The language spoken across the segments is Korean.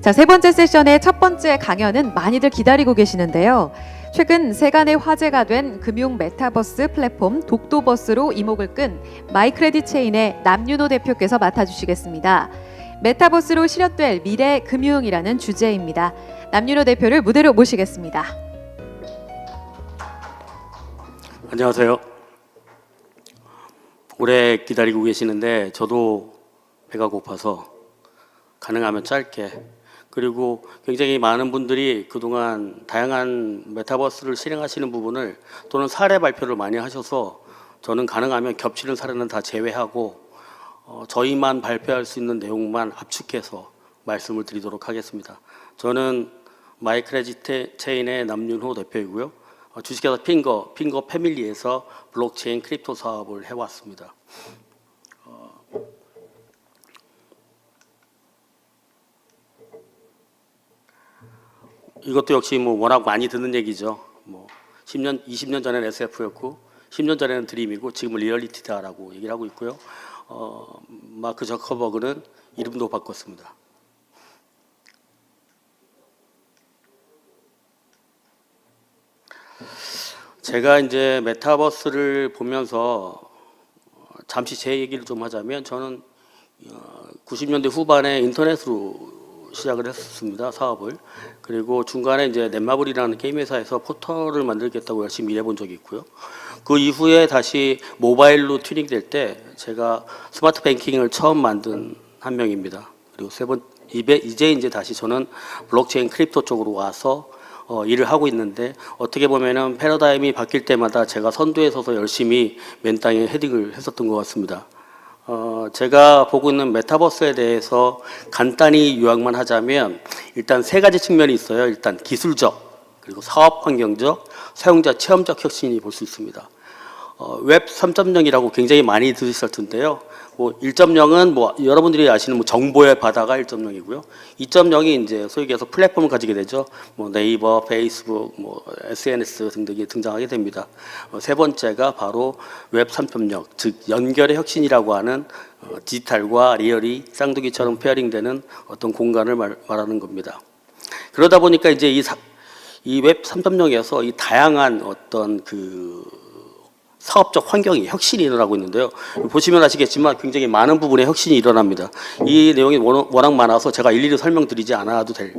자, 세 번째 세션의 첫 번째 강연은 많이들 기다리고 계시는데요. 최근 세간의 화제가 된 금융 메타버스 플랫폼 독도버스로 이목을 끈 마이크레딧 체인의 남윤호 대표께서 맡아주시겠습니다. 메타버스로 실현될 미래 금융이라는 주제입니다. 남윤호 대표를 무대로 모시겠습니다. 안녕하세요. 오래 기다리고 계시는데 저도 배가 고파서 가능하면 짧게, 그리고 굉장히 많은 분들이 그동안 다양한 메타버스를 실행하시는 부분을 또는 사례 발표를 많이 하셔서 저는 가능하면 겹치는 사례는 다 제외하고 저희만 발표할 수 있는 내용만 압축해서 말씀을 드리도록 하겠습니다. 저는 마이크레딧 체인의 남윤호 대표이고요. 주식회사 핑거 패밀리에서 블록체인 크립토 사업을 해왔습니다. 이것도 역시 워낙 많이 듣는 얘기죠. 10년, 20년 전에는 SF였고 10년 전에는 드림이고 지금은 리얼리티다라고 얘기를 하고 있고요. 마크 저커버그는 이름도 바꿨습니다. 제가 이제 메타버스를 보면서 잠시 제 얘기를 좀 하자면, 저는 90년대 후반에 인터넷으로 시작을 했습니다, 사업을. 그리고 중간에 이제 넷마블이라는 게임 회사에서 포털을 만들겠다고 열심히 일해본 적이 있고요. 그 이후에 다시 모바일로 튜닝될 때 제가 스마트 뱅킹을 처음 만든 한 명입니다. 그리고 이제 다시 저는 블록체인 크립토 쪽으로 와서 일을 하고 있는데, 어떻게 보면은 패러다임이 바뀔 때마다 제가 선두에 서서 열심히 맨 땅에 헤딩을 했었던 것 같습니다. 제가 보고 있는 메타버스에 대해서 간단히 요약만 하자면, 일단 세 가지 측면이 있어요. 일단 기술적, 그리고 사업 환경적, 사용자 체험적 혁신이 볼 수 있습니다. 웹 3.0이라고 굉장히 많이 들으셨을 텐데요. 1.0은 여러분들이 아시는 정보의 바다가 1.0이고요. 2.0이 이제 소위 얘기해서 플랫폼을 가지게 되죠. 네이버, 페이스북, SNS 등등이 등장하게 됩니다. 세 번째가 바로 웹 3.0, 즉 연결의 혁신이라고 하는 디지털과 리얼이 쌍둥이처럼 페어링되는 어떤 공간을 말하는 겁니다. 그러다 보니까 이제 이 웹 3.0에서 이 다양한 어떤 사업적 환경이 혁신이 일어나고 있는데요. 보시면 아시겠지만 굉장히 많은 부분에 혁신이 일어납니다. 이 내용이 워낙 많아서 제가 일일이 설명드리지 않아도 될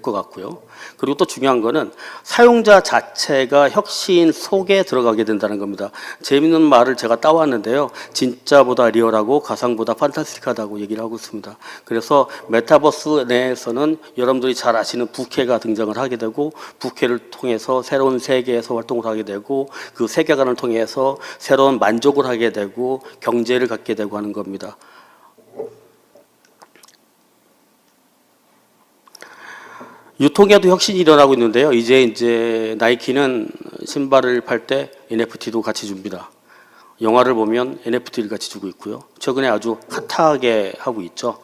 것 같고요. 그리고 또 중요한 거는 사용자 자체가 혁신 속에 들어가게 된다는 겁니다. 재밌는 말을 제가 따왔는데요. 진짜보다 리얼하고 가상보다 판타스틱하다고 얘기를 하고 있습니다. 그래서 메타버스 내에서는 여러분들이 잘 아시는 부캐가 등장을 하게 되고, 부캐를 통해서 새로운 세계에서 활동을 하게 되고, 그 세계관을 통해서 새로운 만족을 하게 되고 경제를 갖게 되고 하는 겁니다. 유통에도 혁신이 일어나고 있는데요. 이제 나이키는 신발을 팔 때 NFT도 같이 줍니다. 영화를 보면 NFT를 같이 주고 있고요. 최근에 아주 핫하게 하고 있죠.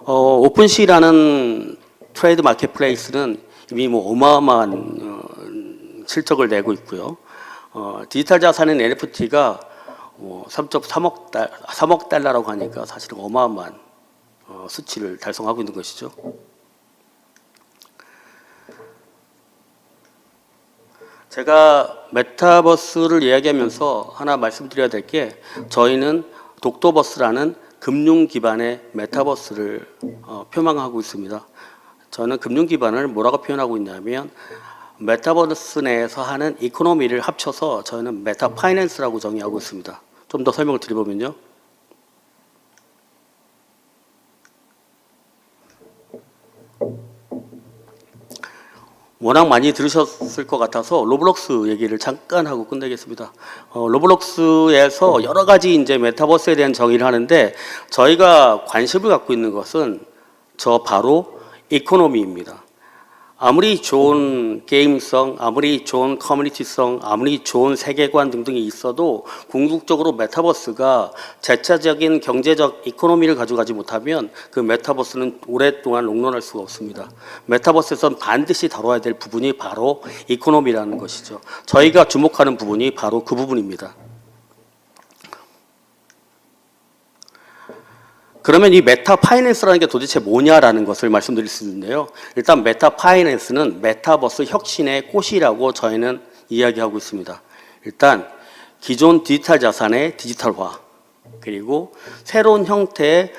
오픈시라는 트레이드 마켓플레이스는 이미 어마어마한 실적을 내고 있고요. 디지털 자산인 NFT가 3억 달러라고 하니까 사실은 어마어마한 수치를 달성하고 있는 것이죠. 제가 메타버스를 이야기하면서 하나 말씀드려야 될 게, 저희는 독도버스라는 금융 기반의 메타버스를 표방하고 있습니다. 저는 금융 기반을 뭐라고 표현하고 있냐면, 메타버스 내에서 하는 이코노미를 합쳐서 저희는 메타 파이낸스라고 정의하고 있습니다. 좀 더 설명을 드려보면요. 워낙 많이 들으셨을 것 같아서 로블록스 얘기를 잠깐 하고 끝내겠습니다. 로블록스에서 여러 가지 이제 메타버스에 대한 정의를 하는데, 저희가 관심을 갖고 있는 것은 바로 이코노미입니다. 아무리 좋은 게임성, 아무리 좋은 커뮤니티성, 아무리 좋은 세계관 등등이 있어도 궁극적으로 메타버스가 자체적인 경제적 이코노미를 가져가지 못하면 그 메타버스는 오랫동안 롱런할 수가 없습니다. 메타버스에선 반드시 다뤄야 될 부분이 바로 이코노미라는 것이죠. 저희가 주목하는 부분이 바로 그 부분입니다. 그러면 이 메타 파이낸스라는 게 도대체 뭐냐라는 것을 말씀드릴 수 있는데요. 일단 메타 파이낸스는 메타버스 혁신의 꽃이라고 저희는 이야기하고 있습니다. 일단 기존 디지털 자산의 디지털화, 그리고 새로운 형태의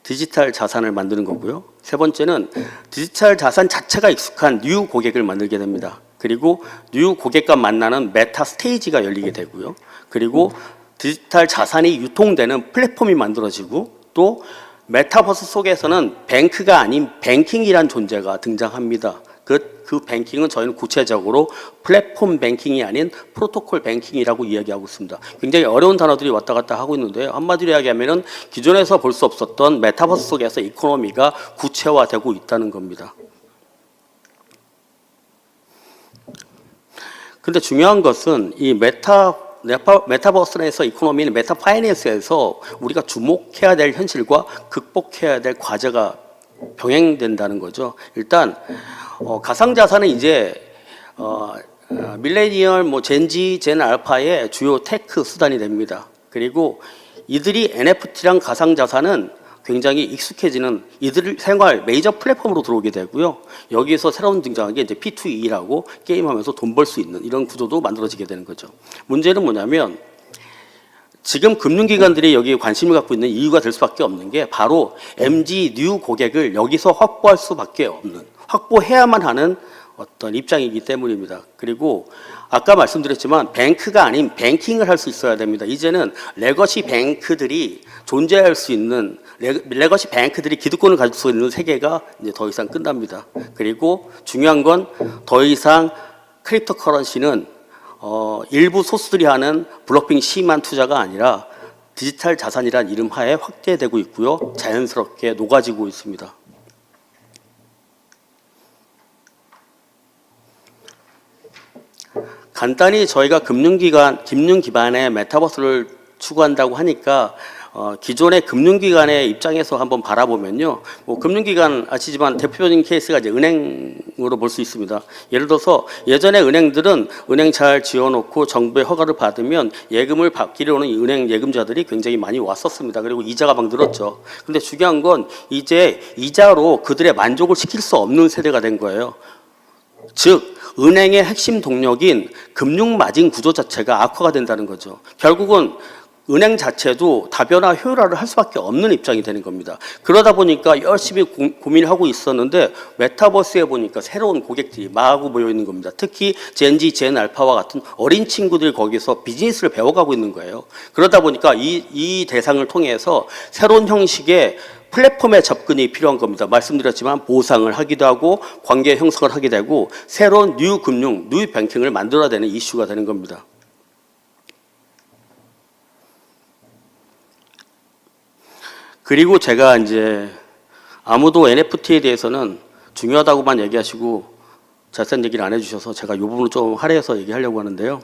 디지털 자산을 만드는 거고요. 세 번째는 디지털 자산 자체가 익숙한 뉴 고객을 만들게 됩니다. 그리고 뉴 고객과 만나는 메타 스테이지가 열리게 되고요. 그리고 디지털 자산이 유통되는 플랫폼이 만들어지고, 또 메타버스 속에서는 뱅크가 아닌 뱅킹이란 존재가 등장합니다. 그 뱅킹은 저희는 구체적으로 플랫폼 뱅킹이 아닌 프로토콜 뱅킹이라고 이야기하고 있습니다. 굉장히 어려운 단어들이 왔다 갔다 하고 있는데요. 한마디로 이야기하면 기존에서 볼 수 없었던 메타버스 속에서 이코노미가 구체화되고 있다는 겁니다. 근데 중요한 것은 이 메타버스에서 이코노미는 메타 파이낸스에서 우리가 주목해야 될 현실과 극복해야 될 과제가 병행된다는 거죠. 일단 가상자산은 이제 밀레니얼, 젠지, 젠 알파의 주요 테크 수단이 됩니다. 그리고 이들이 NFT랑 가상자산은 굉장히 익숙해지는 이들 생활 메이저 플랫폼으로 들어오게 되고요. 여기에서 새로운 등장한 게 이제 P2E라고 게임하면서 돈 벌 수 있는 이런 구조도 만들어지게 되는 거죠. 문제는 뭐냐면 지금 금융기관들이 여기에 관심을 갖고 있는 이유가 될 수밖에 없는 게 바로 MG 뉴 고객을 여기서 확보할 수밖에 없는, 확보해야만 하는 어떤 입장이기 때문입니다. 그리고 아까 말씀드렸지만 뱅크가 아닌 뱅킹을 할 수 있어야 됩니다. 이제는 레거시 뱅크들이 존재할 수 있는, 레거시 뱅크들이 기득권을 가질 수 있는 세계가 이제 더 이상 끝납니다. 그리고 중요한 건 더 이상 크립토 커런시는 일부 소수들이 하는 블록핑 심한 투자가 아니라 디지털 자산이란 이름 하에 확대되고 있고요. 자연스럽게 녹아지고 있습니다. 간단히 저희가 금융 기반의 메타버스를 추구한다고 하니까 기존의 금융기관의 입장에서 한번 바라보면요, 금융기관 아시지만 대표적인 케이스가 이제 은행으로 볼 수 있습니다. 예를 들어서 예전에 은행들은 은행 잘 지어놓고 정부의 허가를 받으면 예금을 받기로 오는 은행 예금자들이 굉장히 많이 왔었습니다. 그리고 이자가 막 늘었죠. 근데 중요한 건 이제 이자로 그들의 만족을 시킬 수 없는 세대가 된 거예요. 즉 은행의 핵심 동력인 금융 마진 구조 자체가 악화가 된다는 거죠. 결국은 은행 자체도 다변화 효율화를 할 수밖에 없는 입장이 되는 겁니다. 그러다 보니까 열심히 고민을 하고 있었는데 메타버스에 보니까 새로운 고객들이 마구 모여 있는 겁니다. 특히 젠지, 젠 알파와 같은 어린 친구들이 거기서 비즈니스를 배워가고 있는 거예요. 그러다 보니까 이 대상을 통해서 새로운 형식의 플랫폼의 접근이 필요한 겁니다. 말씀드렸지만 보상을 하기도 하고 관계 형성을 하게 되고 새로운 뉴 금융, 뉴 뱅킹을 만들어야 되는 이슈가 되는 겁니다. 그리고 제가 이제 아무도 NFT에 대해서는 중요하다고만 얘기하시고 자세한 얘기를 안 해주셔서 제가 이 부분을 좀 할애해서 얘기하려고 하는데요.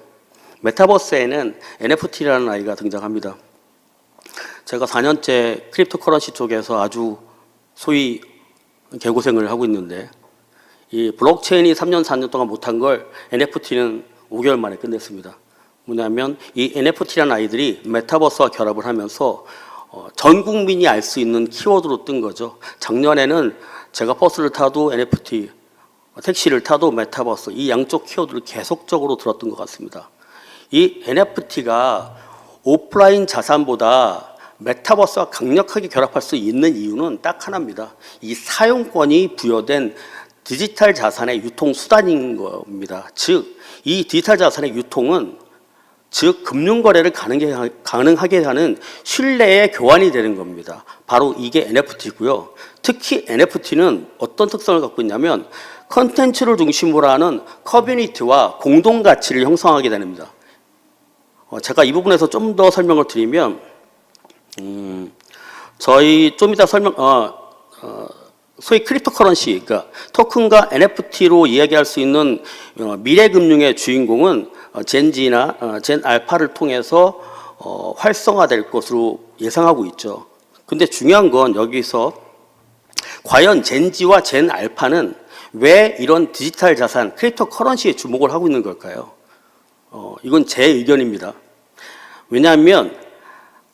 메타버스에는 NFT라는 아이가 등장합니다. 제가 4년째 크립토 커런시 쪽에서 아주 소위 개고생을 하고 있는데 이 블록체인이 3년, 4년 동안 못한 걸 NFT는 5개월 만에 끝냈습니다. 뭐냐면 이 NFT라는 아이들이 메타버스와 결합을 하면서 전 국민이 알 수 있는 키워드로 뜬 거죠. 작년에는 제가 버스를 타도 NFT, 택시를 타도 메타버스, 이 양쪽 키워드를 계속적으로 들었던 것 같습니다. 이 NFT가 오프라인 자산보다 메타버스와 강력하게 결합할 수 있는 이유는 딱 하나입니다. 이 사용권이 부여된 디지털 자산의 유통 수단인 겁니다. 즉, 이 디지털 자산의 유통은 즉 금융거래를 가능하게 하는 신뢰의 교환이 되는 겁니다. 바로 이게 NFT고요. 특히 NFT는 어떤 특성을 갖고 있냐면 컨텐츠를 중심으로 하는 커뮤니티와 공동가치를 형성하게 됩니다. 제가 이 부분에서 좀 더 설명을 드리면 저희 좀 이따 소위 크립토 커런시, 그러니까 토큰과 NFT로 이야기할 수 있는 미래 금융의 주인공은 젠지나 젠 알파를 통해서 활성화될 것으로 예상하고 있죠. 근데 중요한 건 여기서 과연 젠지와 젠 알파는 왜 이런 디지털 자산, 크립토 커런시에 주목을 하고 있는 걸까요? 이건 제 의견입니다. 왜냐하면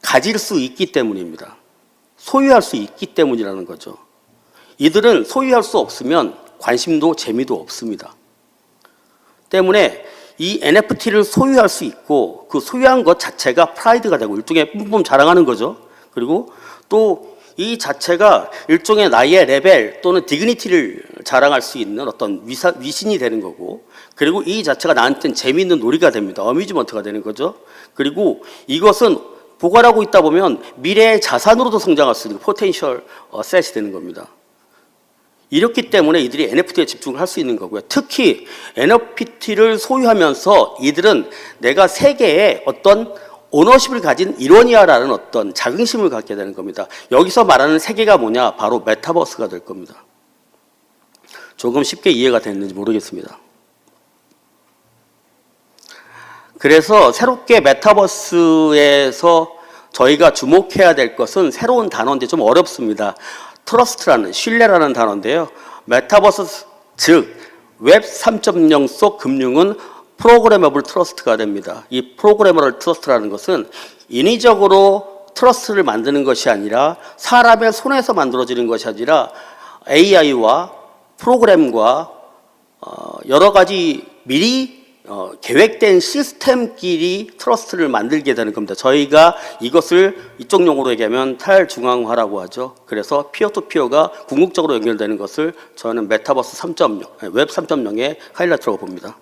가질 수 있기 때문입니다. 소유할 수 있기 때문이라는 거죠. 이들은 소유할 수 없으면 관심도 재미도 없습니다. 때문에 이 NFT를 소유할 수 있고 그 소유한 것 자체가 프라이드가 되고 일종의 뿜뿜 자랑하는 거죠. 그리고 또 이 자체가 일종의 나의 레벨 또는 디그니티를 자랑할 수 있는 어떤 위신이 되는 거고, 그리고 이 자체가 나한테는 재미있는 놀이가 됩니다. 어뮤즈먼트가 되는 거죠. 그리고 이것은 보관하고 있다 보면 미래의 자산으로도 성장할 수 있는 포텐셜 셋이 되는 겁니다. 이렇기 때문에 이들이 NFT에 집중을 할 수 있는 거고요. 특히 NFT를 소유하면서 이들은 내가 세계에 어떤 오너십을 가진 일원이야라는 어떤 자긍심을 갖게 되는 겁니다. 여기서 말하는 세계가 뭐냐? 바로 메타버스가 될 겁니다. 조금 쉽게 이해가 됐는지 모르겠습니다. 그래서 새롭게 메타버스에서 저희가 주목해야 될 것은 새로운 단어인데 좀 어렵습니다. 트러스트라는, 신뢰라는 단어인데요. 메타버스, 즉 웹 3.0 속 금융은 프로그래머블 트러스트가 됩니다. 이 프로그래머블 트러스트라는 것은 인위적으로 트러스트를 만드는 것이 아니라 사람의 손에서 만들어지는 것이 아니라 AI와 프로그램과 여러 가지 미리 계획된 시스템끼리 트러스트를 만들게 되는 겁니다. 저희가 이것을 이쪽 용어로 얘기하면 탈중앙화라고 하죠. 그래서 피어투피어가 궁극적으로 연결되는 것을 저는 메타버스 3.0, 웹 3.0의 하이라이트라고 봅니다.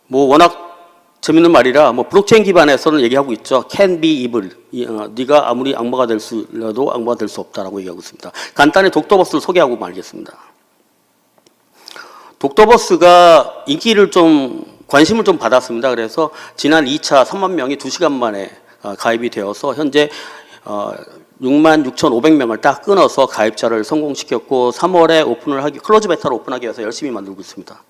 워낙 재밌는 말이라 블록체인 기반에서는 얘기하고 있죠. Can be evil. 네가 아무리 악마가 될수라도 악마가 될 수 없다라고 얘기하고 있습니다. 간단히 독도버스를 소개하고 말겠습니다. 독도버스가 인기를 관심을 좀 받았습니다. 그래서 지난 2차 3만 명이 2시간 만에 가입이 되어서 현재 66,500명을 딱 끊어서 가입자를 성공시켰고 3월에 클로즈 베타로 오픈하기 위해서 열심히 만들고 있습니다.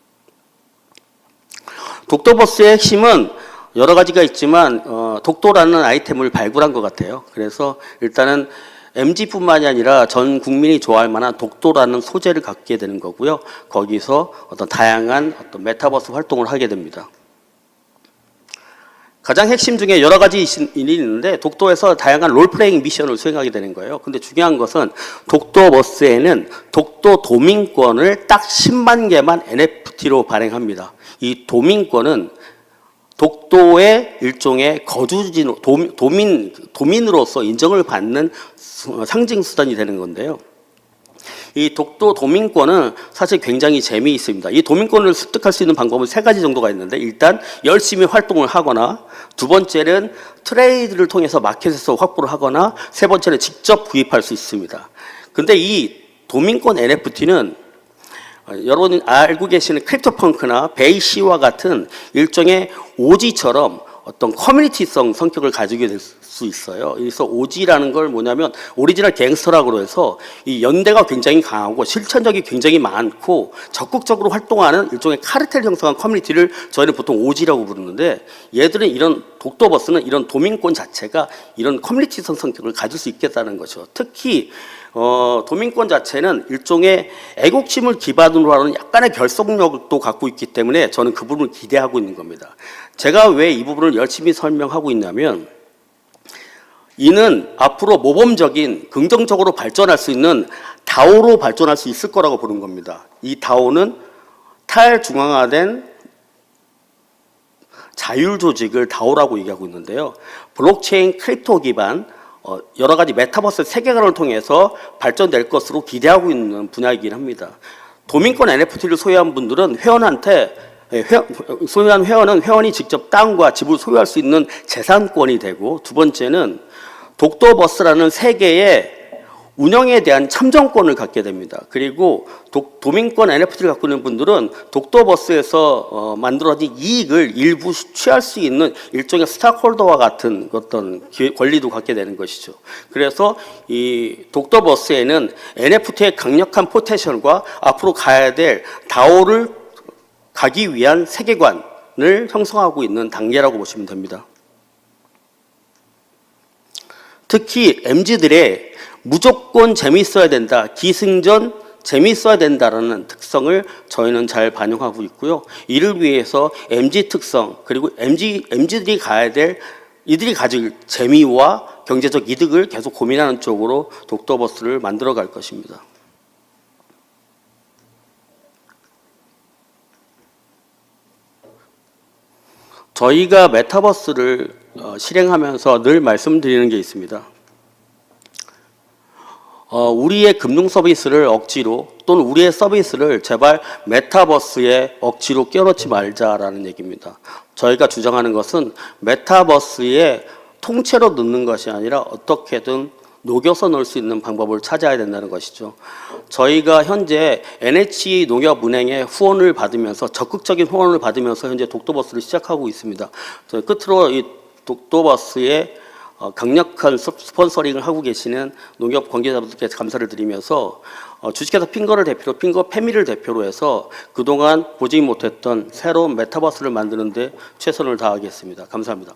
독도버스의 핵심은 여러 가지가 있지만 독도라는 아이템을 발굴한 것 같아요. 그래서 일단은 MZ뿐만이 아니라 전 국민이 좋아할 만한 독도라는 소재를 갖게 되는 거고요. 거기서 어떤 다양한 메타버스 활동을 하게 됩니다. 가장 핵심 중에 여러 가지 일이 있는데 독도에서 다양한 롤플레잉 미션을 수행하게 되는 거예요. 근데 중요한 것은 독도버스에는 독도 도민권을 딱 10만 개만 NFT로 발행합니다. 이 도민권은 독도의 일종의 거주지, 도민으로서 인정을 받는 상징 수단이 되는 건데요. 이 독도 도민권은 사실 굉장히 재미있습니다. 이 도민권을 습득할 수 있는 방법은 3가지 정도가 있는데, 일단 열심히 활동을 하거나, 두 번째는 트레이드를 통해서 마켓에서 확보를 하거나, 세 번째는 직접 구입할 수 있습니다. 근데 이 도민권 NFT는 여러분 알고 계시는 크립토펑크나 베이시와 같은 일종의 오지처럼 어떤 커뮤니티성 성격을 가지게 될 수 있어요. 그래서 오지라는 걸 뭐냐면 오리지널 갱스터라고 해서 이 연대가 굉장히 강하고 실천력이 굉장히 많고 적극적으로 활동하는 일종의 카르텔 형성한 커뮤니티를 저희는 보통 오지라고 부르는데, 얘들은 이런 독도버스는 이런 도민권 자체가 이런 커뮤니티성 성격을 가질 수 있겠다는 거죠. 특히 도민권 자체는 일종의 애국심을 기반으로 하는 약간의 결속력도 갖고 있기 때문에 저는 그 부분을 기대하고 있는 겁니다. 제가 왜 이 부분을 열심히 설명하고 있냐면, 이는 앞으로 모범적인 긍정적으로 발전할 수 있는 다오로 발전할 수 있을 거라고 보는 겁니다. 이 다오는 탈중앙화된 자율 조직을 다오라고 얘기하고 있는데요. 블록체인 크립토 기반 여러 가지 메타버스 세계관을 통해서 발전될 것으로 기대하고 있는 분야이긴 합니다. 도민권 NFT를 소유한 분들은 소유한 회원은 회원이 직접 땅과 집을 소유할 수 있는 재산권이 되고, 두 번째는 독도버스라는 세계의 운영에 대한 참정권을 갖게 됩니다. 그리고 도민권 NFT를 갖고 있는 분들은 독도버스에서 만들어진 이익을 일부 취할 수 있는 일종의 스타크홀더와 같은 어떤 권리도 갖게 되는 것이죠. 그래서 이 독도버스에는 NFT의 강력한 포텐셜과 앞으로 가야 될 다오를 가기 위한 세계관을 형성하고 있는 단계라고 보시면 됩니다. 특히 MZ들의 무조건 재미있어야 된다, 기승전 재미있어야 된다라는 특성을 저희는 잘 반영하고 있고요. 이를 위해서 MZ 특성 그리고 MZ들이 가야 될 이들이 가질 재미와 경제적 이득을 계속 고민하는 쪽으로 독도버스를 만들어 갈 것입니다. 저희가 메타버스를 실행하면서 늘 말씀드리는 게 있습니다. 우리의 금융 서비스를 억지로 또는 우리의 서비스를 제발 메타버스에 억지로 끼워넣지 말자라는 얘기입니다. 저희가 주장하는 것은 메타버스에 통째로 넣는 것이 아니라 어떻게든 녹여서 넣을 수 있는 방법을 찾아야 된다는 것이죠. 저희가 현재 NH농협은행의 후원을 받으면서 적극적인 후원을 받으면서 현재 독도버스를 시작하고 있습니다. 저희 끝으로 이 독도버스에 강력한 스폰서링을 하고 계시는 농협 관계자분들께 감사를 드리면서 주식회사 핑거를 대표로 핑거 패밀리를 대표로 해서 그동안 보지 못했던 새로운 메타버스를 만드는 데 최선을 다하겠습니다. 감사합니다.